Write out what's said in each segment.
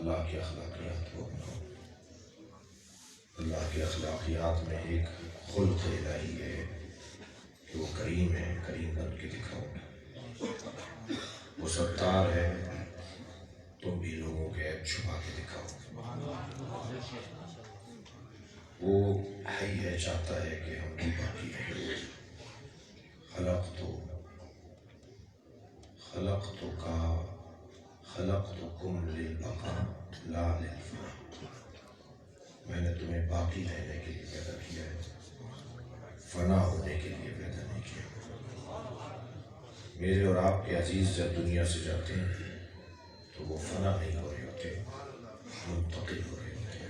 اللہ کی اخلاقیات کو اپناؤ۔ اللہ کی اخلاقیات میں ایک خلق الہی ہے کہ وہ کریم ہے، کریم بن کے دکھاؤ۔ وہ ستار ہے، تم بھی لوگوں کے عیب چھپا کے دکھاؤ۔ وہ حی ہے، چاہتا ہے کہ ہم بھی باقی رہیں۔ خلقتکم للبقاء لا للفنا۔ میں نے تمہیں باقی رہنے کے لیے پیدا کیا ہے، فنا ہونے کے لیے پیدا نہیں کیا۔ میرے اور آپ کے عزیز جب دنیا سے جاتے ہیں تو وہ فنا نہیں ہو رہے ہوتے، منتقل ہو رہے ہوتے ہیں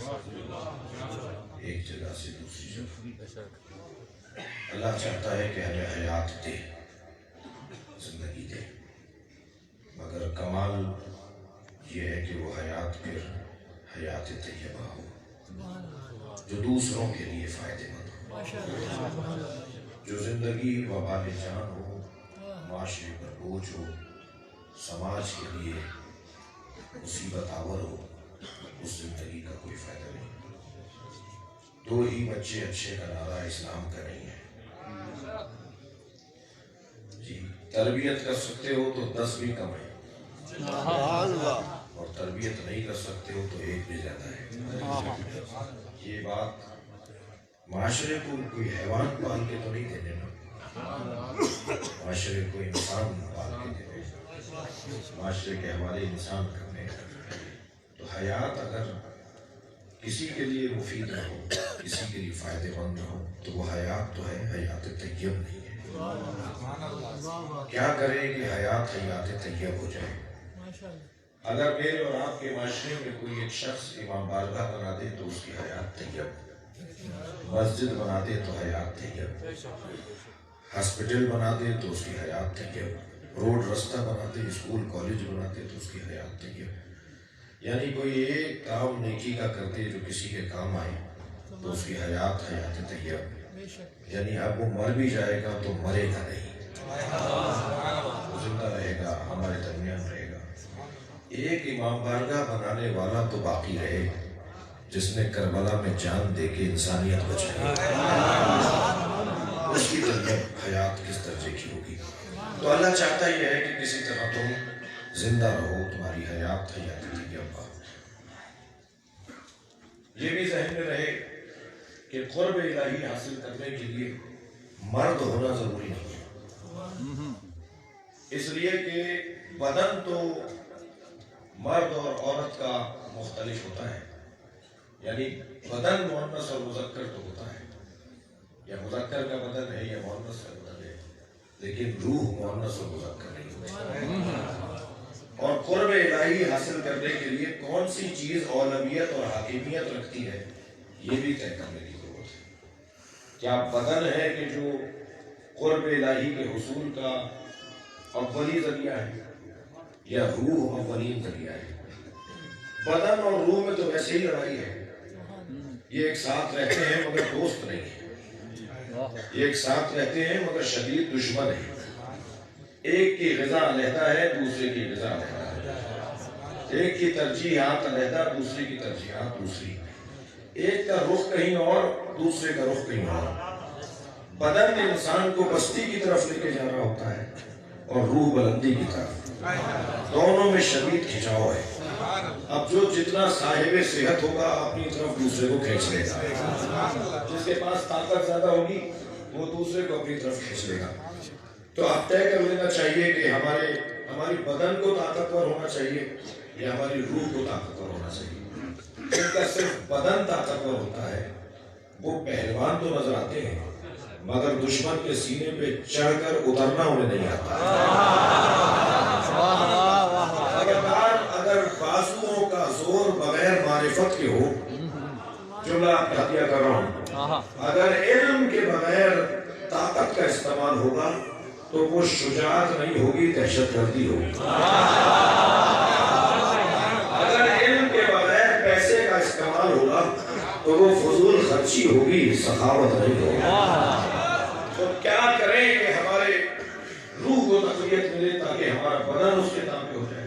ایک جگہ سے دوسری جگہ۔ اللہ چاہتا ہے کہ ہمیں حیات دے، زندگی دے، مگر کمال یہ ہے کہ وہ حیات پھر حیات طیبہ ہو جو دوسروں کے لیے فائدے مند ہو، جو زندگی وبال جان ہو، معاشرے پر بوجھ ہو، سماج کے لیے مصیبت آور ہو، اس زندگی کا کوئی فائدہ نہیں۔ دو ہی بچے اچھے کا نعرہ اسلام کا نہیں ہے جی۔ تربیت کر سکتے ہو تو 10 بھی کم ہے، اور تربیت نہیں کر سکتے ہو تو 1 بھی زیادہ ہے۔ یہ بات معاشرے کو کوئی حیوان پال کے تو نہیں دینے نا، معاشرے کو انسان پال کے دینے، معاشرے کے حوالے انسان کرنے۔ تو حیات اگر کسی کے لیے مفید نہ ہو، کسی کے لیے فائدے مند نہ ہو، تو وہ حیات تو ہے، حیات طیب نہیں ہے۔ کیا کریں کہ حیات طیب ہو جائے؟ اگر میرے اور آپ کے معاشرے میں کوئی ایک شخص امام بارگاہ بنا دے تو اس کی حیات طیب، مسجد بنا دے تو حیات طیب، ہاسپٹل بنا دے تو اس کی حیات طیب، روڈ رستہ بنا دے، اسکول کالج بنا دے تو اس کی حیات طیب۔ یعنی کوئی ایک کام نیکی کا کر دے جو کسی کے کام آئے تو اس کی حیات طیب۔ یعنی اب وہ مر بھی جائے گا تو مرے گا نہیں، وہ زندہ رہے گا، ہمارے درمیان رہے گا۔ ایک امام بارگاہ بنانے والا تو باقی رہے جس نے کربلا میں جان دے کے انسانیت بچائی، اس کی طیب حیات کس درجے کی ہوگی؟ تو اللہ چاہتا ہی ہے کہ کسی طرح تم زندہ رہو، تمہاری حیات طیب ہو۔ یہ بھی ذہن میں رہے کہ قرب الہی حاصل کرنے کے لیے مرد ہونا ضروری نہیں ہے، اس لیے کہ بدن تو مرد اور عورت کا مختلف ہوتا ہے۔ یعنی بدن مؤنث اور مذکر تو ہوتا ہے، یا مذکر کا بدن ہے یا مؤنث کا بدن ہے، لیکن روح مؤنث اور مذکر نہیں ہوتی۔ اور قرب الہی حاصل کرنے کے لیے کون سی چیز اولویت اور حاکمیت رکھتی ہے، یہ بھی طے کرنے کی ضرورت ہے۔ کیا بدن ہے کہ جو قرب الہی کے حصول کا اولی ذریعہ ہے، یا روح اولین ذریعہ ہے؟ بدن اور روح میں تو ویسے ہی لڑائی ہے، یہ ایک ساتھ رہتے ہیں مگر دوست نہیں ہیں، یہ ایک ساتھ رہتے ہیں مگر شدید دشمن ہیں۔ ایک کی غذا علیحدہ ہے، دوسرے کی غذا علیحدہ ہے، ایک کی ترجیحات علیحدہ، دوسرے کی ترجیحات دوسری، ایک کا رخ کہیں اور، دوسرے کا رخ کہیں اور۔ بدن انسان کو پستی کی طرف لے کے جا رہا ہوتا ہے اور روح بلندی کی طرف، دونوں میں شدید کھچاؤ ہے۔ اب جو جتنا صاحب صحت ہوگا اپنی طرف دوسرے کو کھینچ لے گا، جس کے پاس طاقت زیادہ ہوگی وہ دوسرے کو اپنی طرف کھینچ لے گا۔ تو اب طے کر لینا چاہیے کہ ہماری بدن کو طاقتور ہونا چاہیے یا ہماری روح کو طاقتور ہونا چاہیے۔ جن کا صرف بدن طاقتور ہوتا ہے وہ پہلوان تو نظر آتے ہیں مگر دشمن کے سینے پہ چڑھ کر اترنا انہیں نہیں آتا۔ اگر بازوؤں کا زور بغیر معرفت کے ہو، جملہ آپ کا عطیہ کر رہا ہوں، اگر علم کے بغیر طاقت کا استعمال ہوگا تو وہ شجاعت نہیں ہوگی، دہشت گردی ہوگی۔ اگر علم کے بغیر پیسے کا استعمال ہوگا تو وہ فضول خرچی ہوگی، سخاوت نہیں ہوگی۔ تو کیا کریں کہ ہمارے روح کو تقویت ملے تاکہ ہمارا بدن اس کے کام پہ ہو جائے؟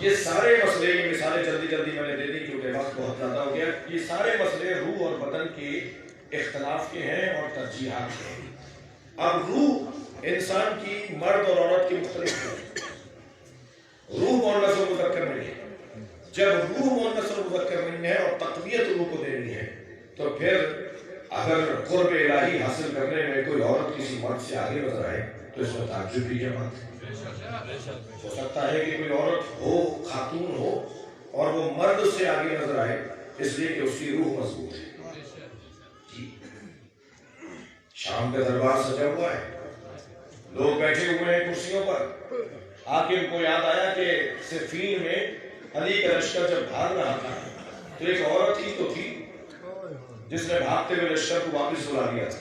یہ سارے مسئلے، یہ مثالیں جلدی جلدی میں نے دے دی کیونکہ وقت بہت زیادہ ہو گیا. یہ سارے مسئلے روح اور بدن کے اختلاف کے ہیں اور ترجیحات کے ہیں. اب روح انسان کی مرد اور عورت کی مختلف ہے. روح مؤنث و مذکر نہیں ہے. جب روح مؤنث و مذکر نہیں ہے اور تقویت روح کو دینی ہے تو پھر اگر قرب الہی حاصل کرنے میں کوئی عورت کسی مرد سے آگے نظر آئے تو اس میں تعجب کی بات ہے. ہو سکتا ہے کہ کوئی عورت ہو، خاتون ہو، اور وہ مرد سے آگے نظر آئے اس لیے کہ اس کی روح مضبوط ہے. شام کا دربار سجا ہوا ہے، لوگ بیٹھے ہوئے ہیں کرسیوں پر. حاکم کو یاد آیا کہ صفین میں علی کا لشکر جب بھاگ رہا تھا تو ایک عورت ہی تو تھی جس نے بھاگتے ہوئے لشکر کو واپس بلا لیا تھا.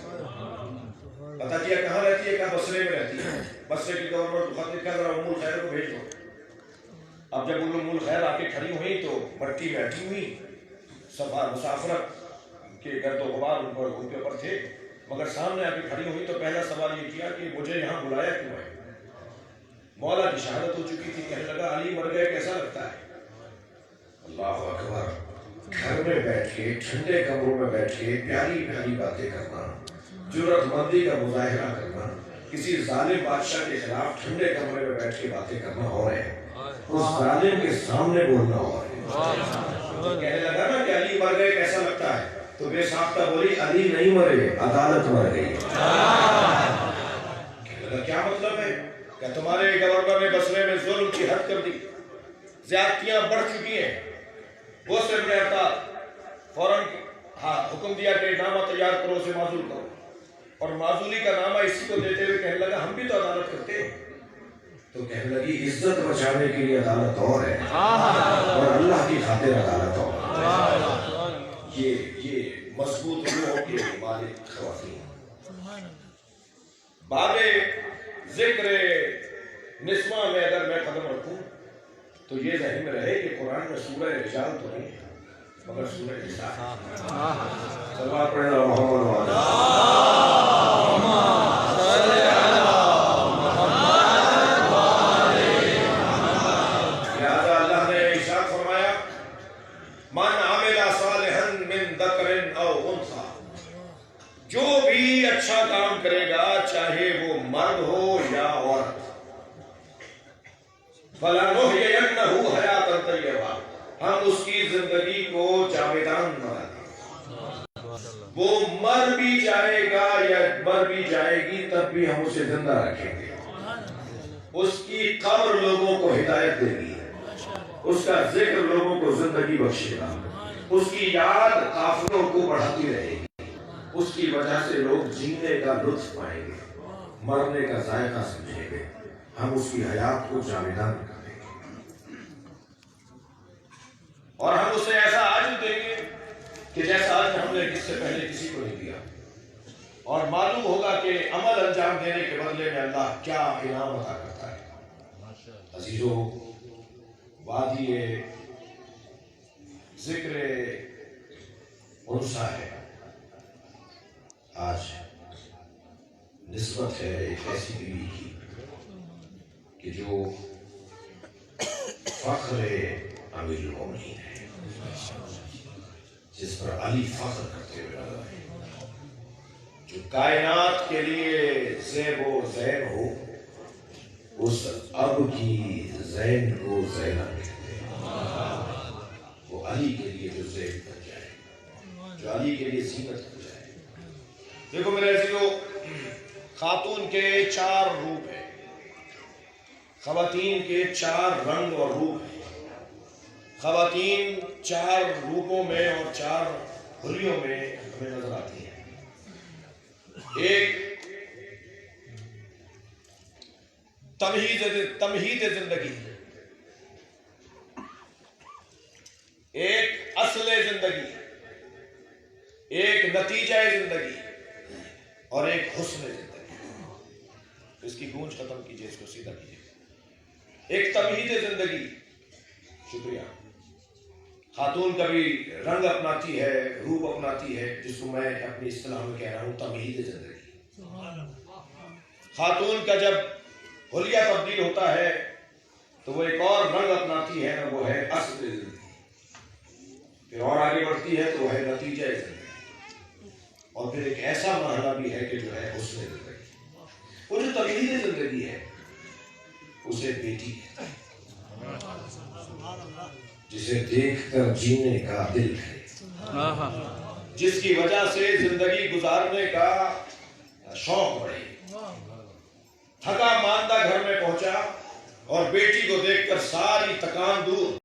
پتا کیا کہاں رہتی ہے؟ کہاں؟ بصرے میں رہتی ہے. بصرے کی گورنمنٹ کو خط لکھا ذرا ام الخیر کو بھیج دو. اب جب ام الخیر آ کے کھڑی ہوئی تو بٹی بیٹھی ہوئی، سفر مسافرت کے گرد و غبار ان کے اوپر تھے، مگر سامنے آ کے کھڑی ہوئی تو پہلا سوال یہ کیا کہ مجھے یہاں بلایا کیوں ہے؟ مولا کی شہادت ہو چکی تھی. کہنے لگا علی مر گئے کیسا لگتا ہے؟ اللہ اکبر. گھر میں بیٹھ کے ٹھنڈے کمروں میں بیٹھ کے پیاری پیاری باتیں کرنا، جرأت مندی کا مظاہرہ کرنا، کسی ظالم بادشاہ کے خلاف ٹھنڈے کمرے میں بیٹھ کے باتیں کرنا ہو رہے ہیں، اس ظالم کے سامنے بولنا ہو رہے ہیں. کہنے لگا نا کہ علی مر گئے کیسا لگتا ہے تو بے ساختہ بولی علی نہیں مرے، عدالت مر گئی. کہنے لگا کیا مطلب ہے؟ کہ تمہارے گورنر نے بصرے میں ظلم کی حد کر دی، زیادتیاں بڑھ چکی ہیں. وہ صرف رہتا فوراً حکم دیا کہ نامہ تیار کرو، اسے معزول کرو، اور معزولی کا نامہ اسی کو دیتے ہوئے کہنے لگا ہم بھی تو عدالت کرتے ہیں. تو کہنے لگی عزت بچانے کے لیے عدالت اور ہے اور اللہ کی خاطر عدالت اور ہے. یہ مضبوط روحوں کے مالک خواتین. باب ذکر نسواں میں اگر میں قدم رکھوں تو یہ ذہن میں رہے کہ قرآن میں سورہ رجال تو نہیں ہے مگر سورہ نساء. صلوات پڑھنا محمد و لہذا اللہ نے ارشاد فرمایا من عمل صالحا من ذکر او انثی، جو بھی اچھا کام کرے گا چاہے وہ مرد ہو یا عورت، فَلَنُحْيِيَنَّهُ حَيَاةً طَيِّبَةً، ہم اس کی زندگی کو جاویدان بنا دیں. وہ مر بھی جائے گا یا مر بھی جائے گی تب بھی ہم اسے زندہ رکھیں گے. اس کی قبر لوگوں کو ہدایت دے گی، اس کا ذکر لوگوں کو زندگی بخشے گا، اس کی یاد قافلوں کو بڑھاتی رہے گی. اس کی وجہ سے لوگ جینے کا لطف پائیں گے، مرنے کا ذائقہ سمجھیں گے. ہم اس کی حیات کو جاویدان کریں گے اور ہم اسے ایسا عاجز دیں گے کہ جیسا آج ہم نے اس سے پہلے کسی کو نہیں دیا. اور معلوم ہوگا کہ عمل انجام دینے کے بدلے میں اللہ کیا انعام عطا کرتا ہے. عزیزو، وادی ذکر انثی ہے. آج نسبت ہے ایک ایسی بیوی کی کہ جو فخر امیر المومنین ہے، جس پر علی فخر کرتے ہوئے نظر آئے، جو کائنات کے لیے زیب و زین ہو، اس اب کی زین کو زینب کہتے ہیں. وہ علی کے لیے جو زین بن جائے، جو علی کے لیے زینت بن جائے. دیکھو میرے عزیزو، خاتون کے 4 روپ ہیں، خواتین کے 4 رنگ اور روپ ہیں. خواتین 4 روپوں میں اور 4 حلیوں میں ہمیں نظر آتی ہیں. ایک تمہید زندگی، ایک اصل زندگی، ایک نتیجہ زندگی اور ایک حسن زندگی. اس کی گونج ختم کیجئے، اس کو سیدھا کیجئے. ایک تمہید زندگی. شکریہ. خاتون کبھی رنگ اپناتی ہے، روپ اپناتی ہے، جس کو میں اپنی اصطلاح میں کہہ رہا ہوں تمہید زندگی. خاتون کا جب حلیہ تبدیل ہوتا ہے تو وہ ایک اور رنگ اپناتی ہے، وہ ہے اصل زندگی. پھر اور آگے بڑھتی ہے تو وہ ہے نتیجہ زندگی، اور پھر ایک ایسا مرحلہ بھی ہے کہ جو ہے حسن زندگی. وہ جو تقدیر زندگی ہے اسے بیٹی کہتا ہے، جسے دیکھ کر جینے کا دل ہے، جس کی وجہ سے زندگی گزارنے کا شوق بڑھے. تھکا ماندہ گھر میں پہنچا اور بیٹی کو دیکھ کر ساری تکان دور.